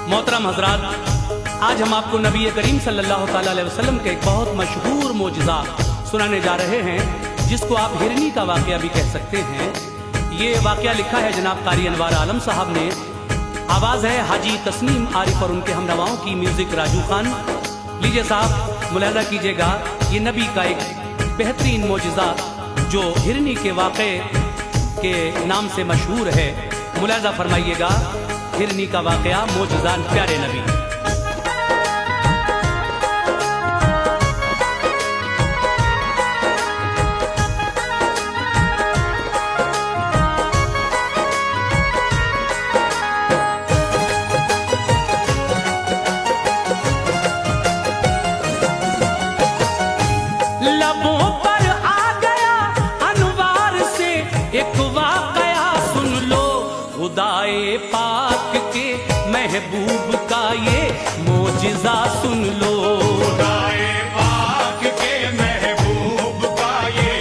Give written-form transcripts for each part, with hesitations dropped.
मोहतरम हजरात, आज हम आपको नबी करीम सल्लल्लाहु अलैहि वसल्लम के एक बहुत मशहूर मोजज़ा सुनाने जा रहे हैं, जिसको आप हिरनी का वाक़या भी कह सकते हैं। ये वाक़या लिखा है जनाब कारी अनवार आलम साहब ने। आवाज़ है हाजी तस्नीम आरिफ और उनके हमनवाओं की, म्यूज़िक राजू खान। लीजिए साहब, मुलाहिज़ा कीजिएगा, ये नबी का एक बेहतरीन मोजज़ा जो हिरनी के वाक़े के नाम से मशहूर है। मुलाहिज़ा फरमाइएगा, हिरनी का वाक़या, मोजज़ा प्यारे नबी। लबों पर आ गया अनवार से एक वाक़या, सुन लो खुदाए पाक के महबूब का ये मोजज़ा सुन लो। खुदाए पाक के महबूब का ये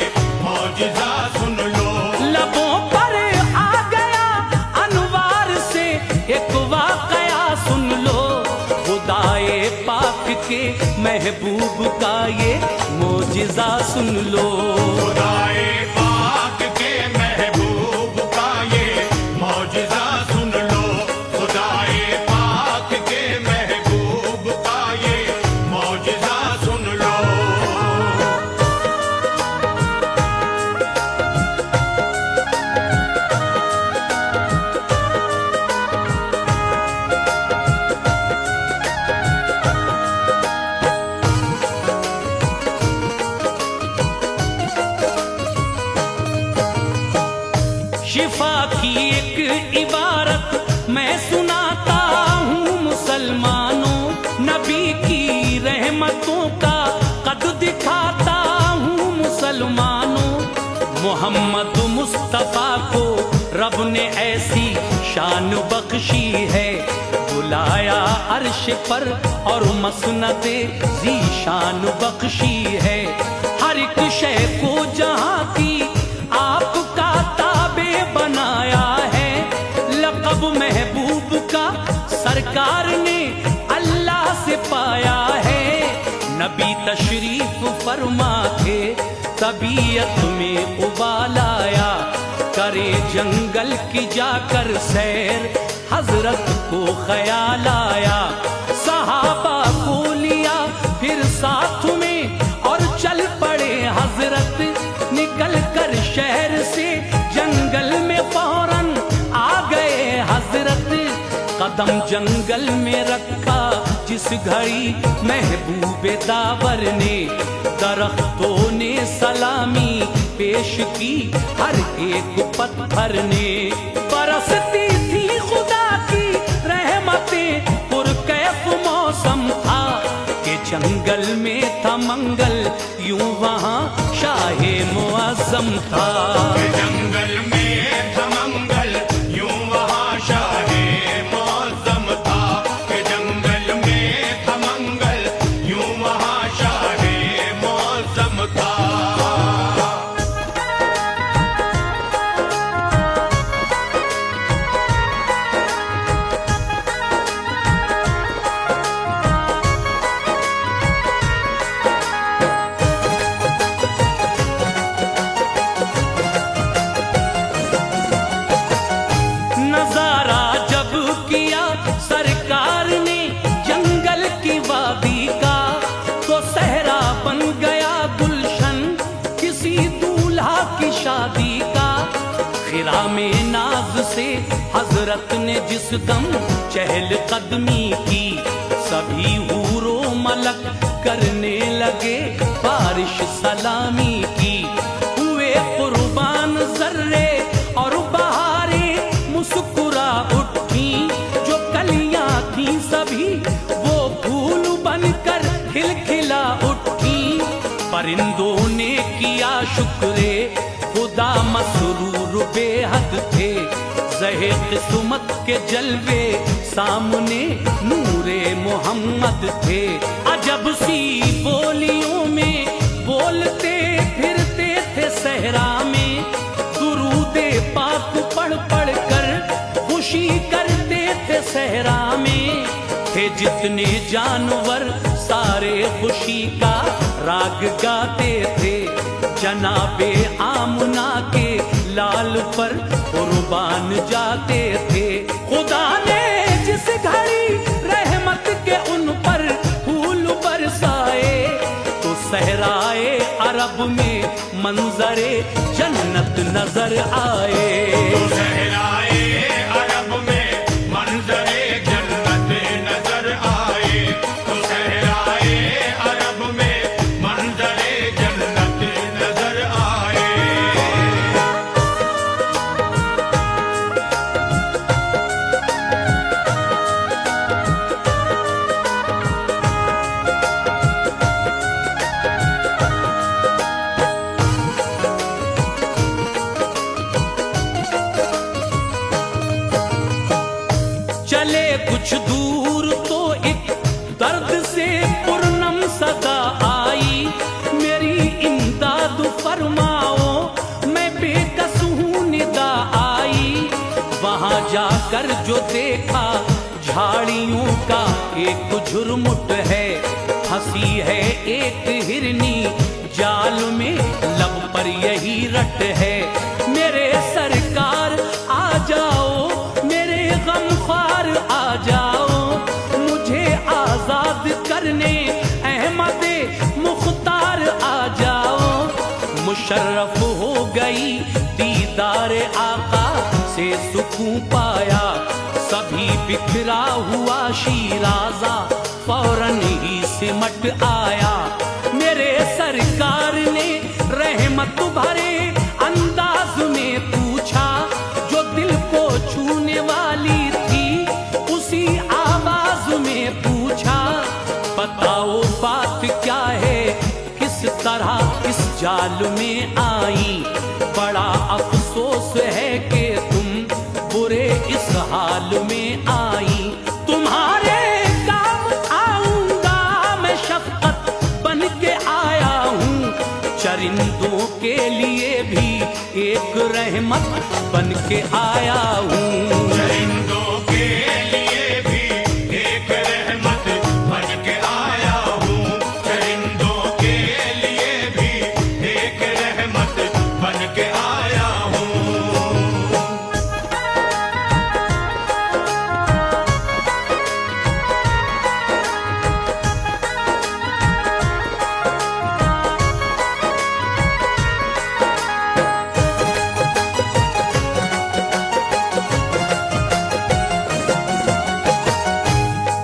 मोजज़ा सुन लो। लबों पर आ गया अनवार से एक वाक़या, सुन लो खुदाए पाक के महबूब का ये मोजज़ा सुन लो। खुदाए पाक के महबूब का ये मोजज़ा सुन लो। खुदाए पाक के महबूब का ये मोजज़ा सुन लो। शिफा की एक इबारत मैं सुनाता हूँ मुसलमानों, नबी की रहमतों का कद दिखाता हूँ मुसलमानों। मोहम्मद मुस्तफ़ा को रब ने ऐसी शान बख्शी है, बुलाया अर्श पर और मसनदे ज़ीशान बख्शी है। हर एक शय को जहाँ की आपका ताबे बनाया है, लक़ब महबूब का सरकार ने अल्लाह से पाया है। नबी तशरीफ फरमा के तबीयत में उबाल आया, करे जंगल की जाकर सैर हजरत को ख्याल आया। सहाबा को लिया फिर साथ में और चल पड़े हजरत, निकल कर शहर से जंगल में फौरन आ गए हजरत। कदम जंगल में रखा जिस घड़ी महबूबे दावर ने, दरख्तों ने सलामी पेश की हर एक पत्थर ने। बरसती थी खुदा की रहमतें, पुरकैफ मौसम था कि जंगल में था मंगल, यूं वहाँ शाहे मुअज़्ज़म था। जंगल में था मंगल, यूं वहाँ शाहे मुअज़्ज़म था। जंगल में था मंगल, यूं वहाँ शाहे मुअज़्ज़म था। नजारा जब किया सरकार ने जंगल की वादी का, तो सहरा बन गया गुलशन किसी दूल्हा की शादी का। खिरा में नाज से हजरत ने जिस दम चहल कदमी की, सभी हूरो मलक करने लगे बारिश सलामी की। हुए कुर्बान जर्रे और बहारे मुस्कुरा उठी, जो कलियां थी सभी वो फूल बनकर खिलखिला उठी। परिंदों ने किया शुक्रे खुदा, मसरूर बेहद थे, ज़हे किस्मत के जलवे सामने नूरे मोहम्मद थे। अजब सी बोलियों में बोलते फिरते थे सहरा में, दुरूदे पाक पढ़ पढ़ कर खुशी करते थे सहरा में। थे जितने जानवर सारे खुशी का राग गाते थे। जनाबे आमना के लाल पर कुर्बान जाते थे। खुदा ने जिस घड़ी रहमत के उन पर फूल बरसाए, तो सहराए अरब में मंजरे जन्नत नजर आए। तो सहराए अरब में मंजरे जन्नत नजर आए। तो सहराए अरब में मंजरे जन्नत नजर आए। चले कुछ दूर तो एक दर्द से पूर्णम सदा आई, मेरी इमदाद फरमाओ मैं बेकस हूँ निदा आई। वहां जाकर जो देखा झाड़ियों का एक झुरमुट है, हंसी है एक हिरनी जाल में लब पर यही रट है। मेरे सरकार आ जाओ, मेरे गमख्वार आ जाओ, मुझे आजाद करने अहमद मुख्तार आ जाओ। मुशर्रफ हो गई दीदार आका से सुकून पाया, सभी बिखरा हुआ शीराजा फौरन ही सिमट आया। मेरे सरकार ने रहमत भरे अंदाज में पूछा, जो दिल को छूने वाली थी उसी आवाज में पूछा, बताओ बात क्या है, किस तरह इस जाल में आई। बड़ा अफसोस है कि तुम बुरे इस हाल में आई। तुम्हारे काम आऊंगा मैं शफकत बन के आया हूँ, चरिंदों के लिए भी एक रहमत बन के आया हूँ। चरिंदों के लिए भी एक रहमत बन के आया हूँ। चरिंदों के लिए भी एक रहमत बन के आया हूँ।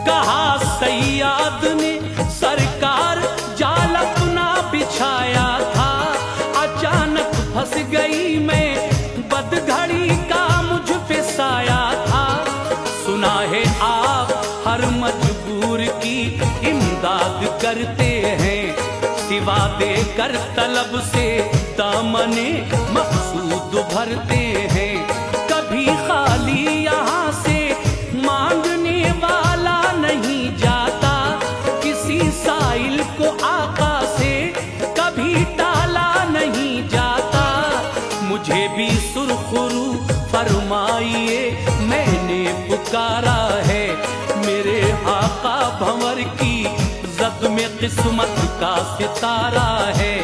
कहा सैयाद ने सरकार जाल अपना बिछाया था, अचानक फंस गई मैं बदघड़ी का मुझ पे साया था। सुना है आप हर मजबूर की इमदाद करते हैं, सिवा देकर तलब से दामने मकसूद भरते हैं। कभी खाली यहाँ से मांगने वाला नहीं जाता, किसी साइल को आका से कभी टाला नहीं जाता। मुझे भी सुरखरू फरमाइए मैंने पुकारा है, मेरे आका भंवर की जद में किस्मत का सितारा है।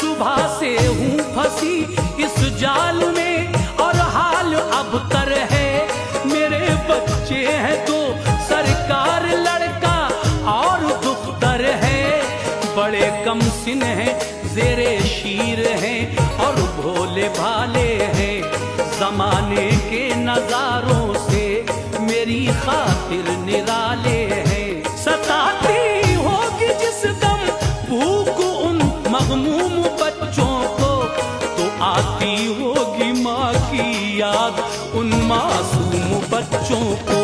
सुबह से हूँ फंसी इस जाल में और हाल अबतर है। मेरे बच्चे हैं तो सरकार लड़का और दुख्तर है, बड़े कम सिन हैं जेरे शीर हैं और भोले भाले हैं। जमाने के नजारों से मेरी खातिर निराले हैं। सताती होगी जिस दम भूख उन मगमूम बच्चों को, तो आती होगी माँ की याद उन मासूम बच्चों को।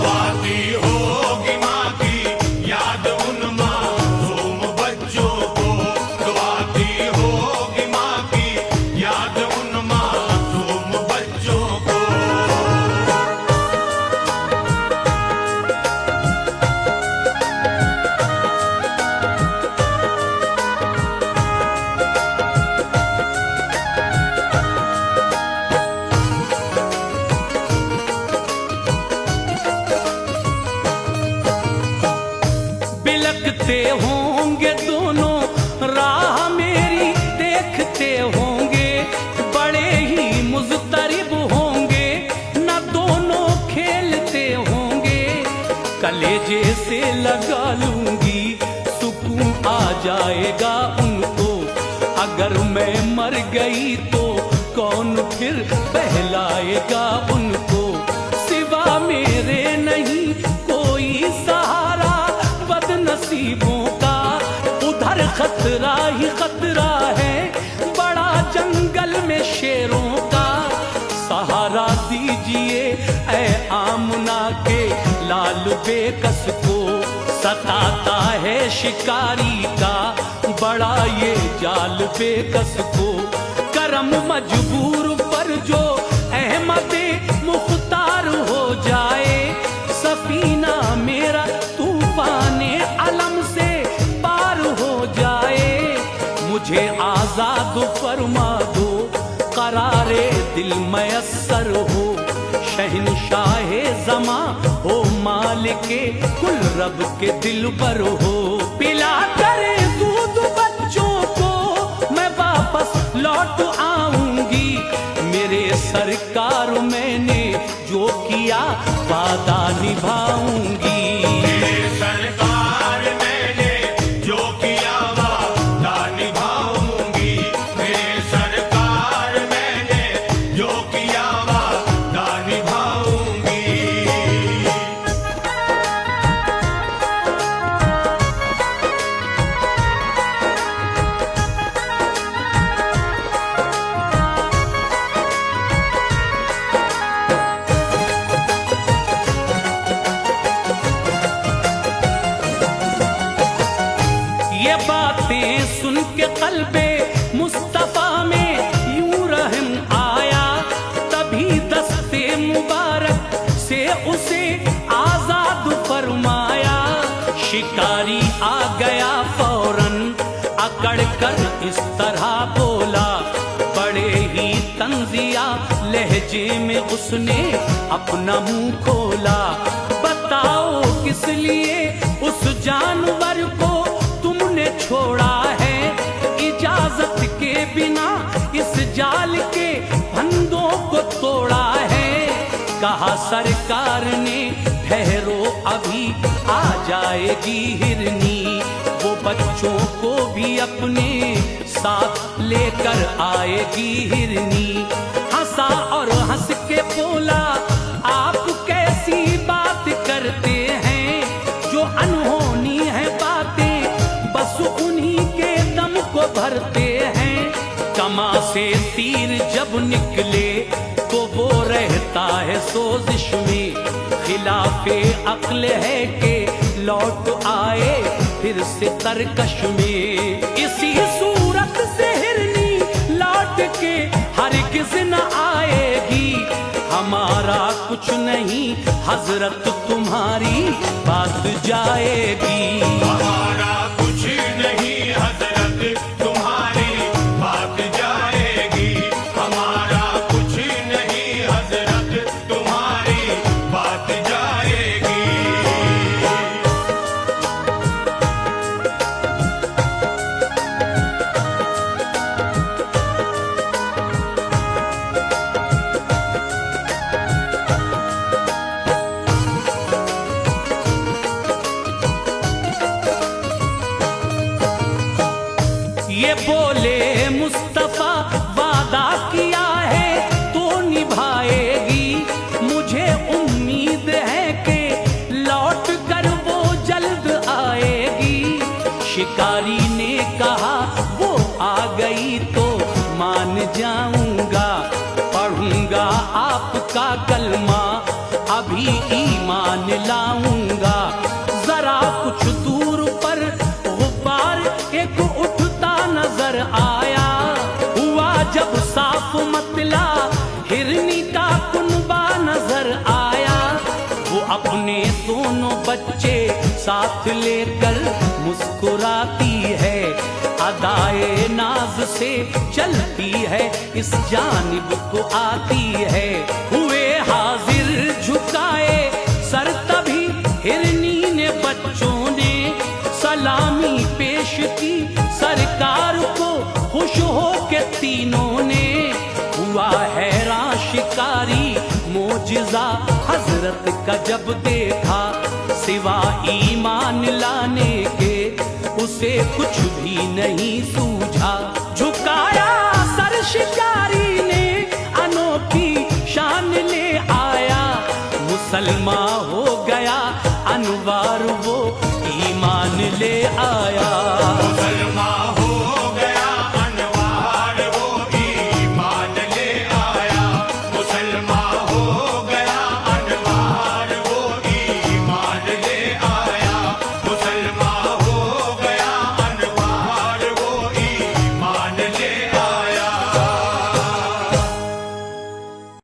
आती होगी माँ की याद उन मासूम बच्चों को। आती होगी माँ की याद उन मासूम बच्चों को। चलते होंगे दोनों, राह मेरी देखते होंगे, बड़े ही मुज़तरिब होंगे, न दोनों खेलते होंगे। कलेजे से लगा लूंगी, सुकून आ जाएगा उनको, अगर मैं मर गई तो कौन फिर बहलाएगा उनको। सिवा मेरे नहीं कोई सहारा बदनसीबों का, उधर खतरा ही खतरा है बड़ा जंगल में शेरों का। सहारा दीजिए ऐ आमना के लाल बेकस को, सताता है शिकारी का बड़ा ये जाल बेकस को। करम मजबूर पर जो अहमदे मुख्तार हो जाए, सफीना मेरा तूफाने अलम से पार हो जाए। मुझे आजाद फरमा दो, करारे दिल मयस्सर हो, शहनशाहे ज़मा हो, मालिके कुल रब के दिल पर हो। पिला करे दूध बच्चों को, मैं वापस लौट आऊंगी, मेरे सरकार मैंने जो किया वादा निभाऊंगी। मेरे सरकार मैंने जो किया वादा निभाऊंगी, मेरे सरकार मैंने जो किया वादा निभाऊंगी। ये बातें सुन के क़ल्बे मुस्तफ़ा में यूं रहम आया, तभी दस्ते मुबारक से उसे आजाद फरमाया। शिकारी आ गया फौरन अकड़ कर इस तरह बोला, बड़े ही तंजिया लहजे में उसने अपना मुंह खोला। बताओ किस लिए उस जानवर को तुमने छोड़ा है, इजाजत के बिना इस जाल के फंदों को तोड़ा है। कहा सरकार ने ठहरो अभी आ जाएगी हिरनी, वो बच्चों को भी अपने साथ लेकर आएगी हिरनी। हंसा और हंस के बोला, आप कैसी बात करते हैं, जो अनहोनी है बातें बस उन्हीं के दम को भरते हैं। कमा से तीर जब निकले तो वो रहता है सोजिश में, खिलाफे अक्ल है कि लौट आए फिर से तरकश में। इसी सूरत से हिरनी लौट के हरगिज़ न आएगी, हमारा कुछ नहीं हजरत तुम्हारी बात जाएगी। हमारा कुछ नहीं हजरत तुम्हारी बात जाएगी, हमारा कुछ नहीं हजरत तुम्हारी बात जाएगी। ये बोले मुस्तफा वादा किया है तो निभाएगी, मुझे उम्मीद है कि लौट कर वो जल्द आएगी। शिकारी ने कहा वो आ गई तो मान जाऊंगा, पढ़ूंगा आपका कलमा अभी ईमान लाऊंगा। जरा कुछ दूर पर गुब्बार एक उठता नजर आया, हुआ जब साफ मतला हिरनी का कुनबा नजर आया। वो अपने दोनों बच्चे साथ लेकर मुस्कुराती है, अदाए नाज से चलती है इस जानिब को आती है। हुए हाजिर झुकाए सर तभी हिरनी ने बच्चों ने सलाम के तीनों ने हुआ हैरान शिकारी, मोजिजा हजरत का जब देखा, सिवा ईमान लाने के उसे कुछ भी नहीं सूझा। झुकाया सर शिकारी